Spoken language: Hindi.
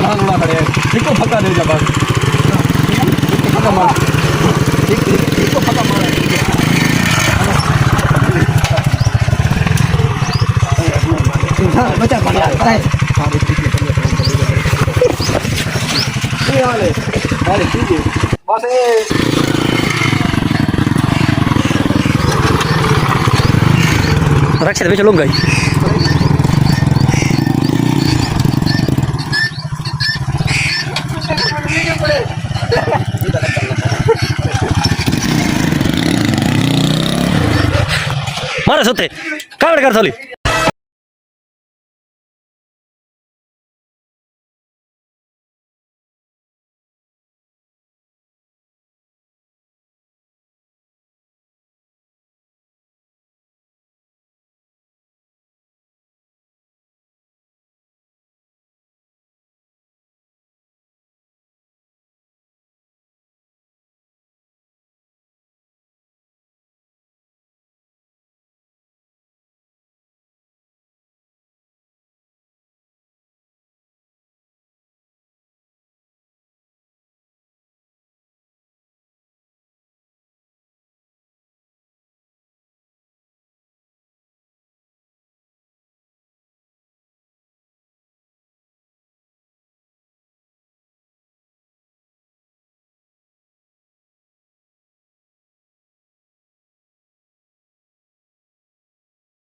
हां रोड़ा खड़े इको फका दे जा बस इको फका मार इको फका मार बच्चा बढ़िया है ये वाले ठीक है बस ये रक्षा चलो गई मारे सोते कावड़ कर थोली